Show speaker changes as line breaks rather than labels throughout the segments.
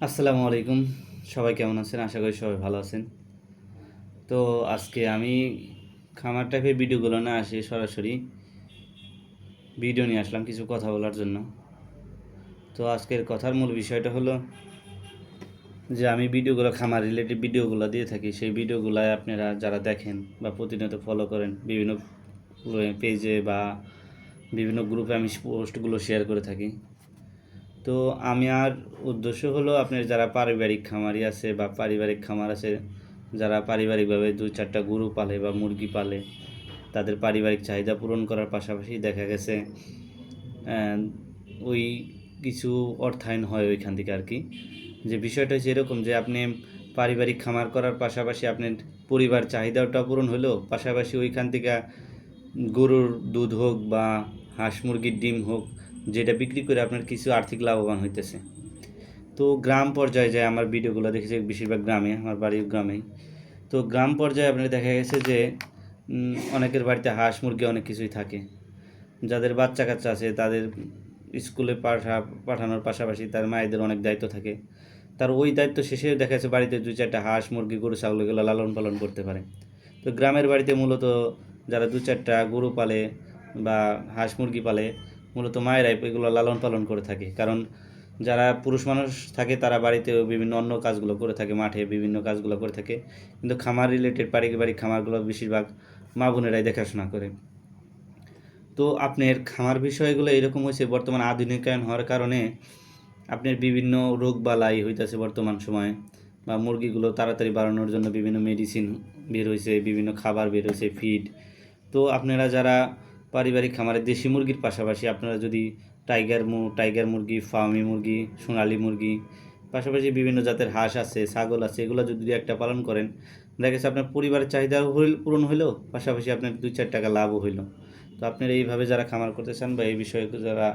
আসসালামু আলাইকুম। সবাই কেমন আছেন? আশা করি সবাই ভালো আছেন। তো আজকে আমি খামার টাইপের ভিডিওগুলো না আসে সরাসরি ভিডিও নিয়ে আসলাম কিছু কথা বলার জন্য। তো আজকের কথার মূল বিষয়টা হলো যে আমি ভিডিওগুলো খামার রিলেটেড ভিডিওগুলো দিয়ে থাকি। সেই ভিডিওগুলায় আপনারা যারা দেখেন বা প্রতিনিয়ত ফলো করেন বিভিন্ন পেজে বা বিভিন্ন গ্রুপে আমি পোস্টগুলো শেয়ার করে থাকি। তো আমার উদ্দেশ্য হলো আপনার যারা পারিবারিক খামারি আছে বা পারিবারিক খামার আছে, যারা পারিবারিকভাবে ২-৪টা গরু পালে বা মুরগি পালে, তাদের পারিবারিক চাহিদা পূরণ করার পাশাপাশি দেখা গেছে ওই কিছু অর্থায়ন হয় ওইখান থেকে আর কি। যে বিষয়টা হচ্ছে এরকম যে আপনি পারিবারিক খামার করার পাশাপাশি আপনার পরিবার চাহিদাটা পূরণ হলো, পাশাপাশি ওইখান থেকে গরুর দুধ হোক বা হাঁস মুরগির ডিম হোক, যেটা বিক্রি করে আপনার কিছু আর্থিক লাভবান হইতেছে। তো গ্রাম পর্যায়ে যায় আমার ভিডিওগুলো দেখেছি বেশিরভাগ গ্রামে, আমার বাড়ির গ্রামেই। তো গ্রাম পর্যায়ে আপনার দেখা গেছে যে অনেকের বাড়িতে হাঁস মুরগি অনেক কিছুই থাকে। যাদের বাচ্চা কাচ্চা আছে তাদের স্কুলে পাঠানোর পাশাপাশি তার মায়েদের অনেক দায়িত্ব থাকে। তার ওই দায়িত্ব শেষে দেখা যাচ্ছে বাড়িতে ২-৪টা হাঁস মুরগি গরু ছাগল এগুলো লালন পালন করতে পারে। তো গ্রামের বাড়িতে মূলত যারা ২-৪টা গরু পালে বা হাঁস মুরগি পালে মূলত মায়েরাই এগুলো লালন পালন করে থাকে। কারণ যারা পুরুষ মানুষ থাকে তারা বাড়িতে বিভিন্ন অন্য কাজগুলো করে থাকে, মাঠে বিভিন্ন কাজগুলো করে থাকে। কিন্তু খামার রিলেটেড পারিবারিক খামারগুলো বেশিরভাগ মা বোনেরাই দেখাশোনা করে। তো আপনার খামার বিষয়গুলো এরকম হয়েছে বর্তমান আধুনিকায়ন হওয়ার কারণে আপনার বিভিন্ন রোগবালাই হইতেছে বর্তমান সময়ে, বা মুরগিগুলো তাড়াতাড়ি বাড়ানোর জন্য বিভিন্ন মেডিসিন বের হয়েছে, বিভিন্ন খাবার বের হয়েছে, ফিড। তো আপনারা যারা পারিবারিক খামারে দেশি মুরগির পাশাপাশি আপনারা যদি টাইগার মুরগি, ফার্মি মুরগি, সোনালী মুরগি, পাশাপাশি বিভিন্ন জাতের হাঁস আছে, ছাগল আছে, এগুলো যদি একটা পালন করেন, দেখা গেছে আপনার পরিবারের চাহিদা পূরণ হইলো, পাশাপাশি আপনার ২-৪ টাকা লাভও হইলো। তো আপনারা এইভাবে যারা খামার করতে চান বা এই বিষয়ে যারা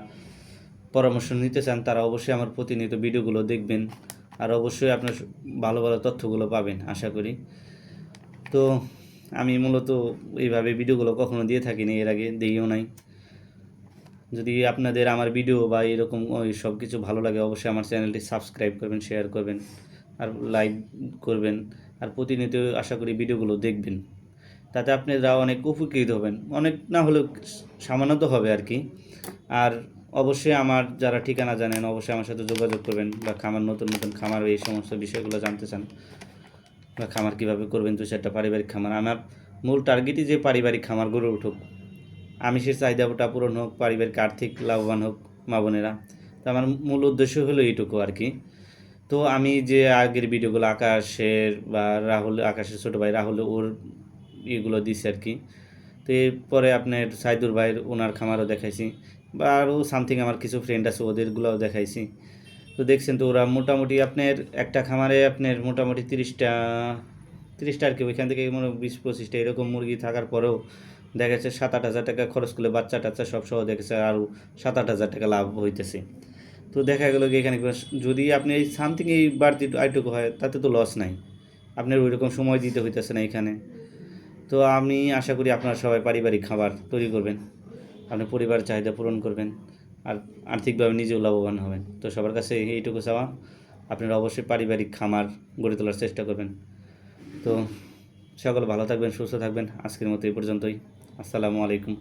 পরামর্শ নিতে চান তারা অবশ্যই আমার প্রতিনিয়ত ভিডিওগুলো দেখবেন, আর অবশ্যই আপনার ভালো ভালো তথ্যগুলো পাবেন আশা করি। তো আমি মূলত এইভাবে ভিডিওগুলো কখনো দিয়ে থাকিনি, এর আগে দিইও নাই। যদি আপনাদের আমার ভিডিও বা এরকম ওই সব কিছু ভালো লাগে অবশ্যই আমার চ্যানেলটি সাবস্ক্রাইব করবেন, শেয়ার করবেন, আর লাইক করবেন, আর প্রতিনিয়ত আশা করি ভিডিওগুলো দেখবেন। তাতে আপনারা অনেক উপকৃত হবেন, অনেক না হলেও সামান্য তো হবে আর কি। আর অবশ্যই আমার যারা ঠিকানা জানেন অবশ্যই আমার সাথে যোগাযোগ করবেন, বা খামার নতুন নতুন খামার এই সমস্ত বিষয়গুলো জানতে চান, বা খামার কীভাবে করবেন ২-৪টা পারিবারিক খামার। আমার মূল টার্গেটই যে পারিবারিক খামার গড়ে উঠুক, আমিষের চাহিদাটা পূরণ হোক, পারিবারিক আর্থিক লাভবান হোক মা বোনেরা। তো আমার মূল উদ্দেশ্য হলো এইটুকু আর কি। তো আমি যে আগের ভিডিওগুলো আকাশের ছোটো ভাই রাহুল ওর ইয়েগুলো দিছি আর কি। তো এরপরে আপনার সাইদুর ভাইয়ের ওনার খামারও দেখাইছি, বা আরও সামথিং আমার কিছু ফ্রেন্ড আছে ওদেরগুলোও দেখাইছি। তো দেখছেন তো ওরা মোটামুটি আপনার একটা খামারে আপনার মোটামুটি 30টা আর কি, ওইখান থেকে মনে 20-25টা এরকম মুরগি থাকার পরেও দেখা যাচ্ছে 7-8 হাজার টাকা খরচ করলে বাচ্চা টাচ্চা সব সহ দেখেছে আরও 7-8 হাজার টাকা লাভ হইতেছে। তো দেখা গেলো কি এখানে যদি আপনি এই সামথিং এই বাড়তি আইটুকু হয় তাতে তো লস নাই, আপনার ওই রকম সময় দিতে হইতেছে না এখানে। তো আমি আশা করি আপনারা সবাই পারিবারিক খাবার তৈরি করবেন, আপনার পরিবারের চাহিদা পূরণ করবেন, আর আর্থিকভাবে নিজেও লাভবান হবেন। তো সবার কাছে এইটুকু চাওয়া, আপনারা অবশ্যই পারিবারিক খামার গড়ে তোলার চেষ্টা করবেন। তো সকলে ভালো থাকবেন, সুস্থ থাকবেন। আজকের মতো এই পর্যন্তই। আসসালামু আলাইকুম।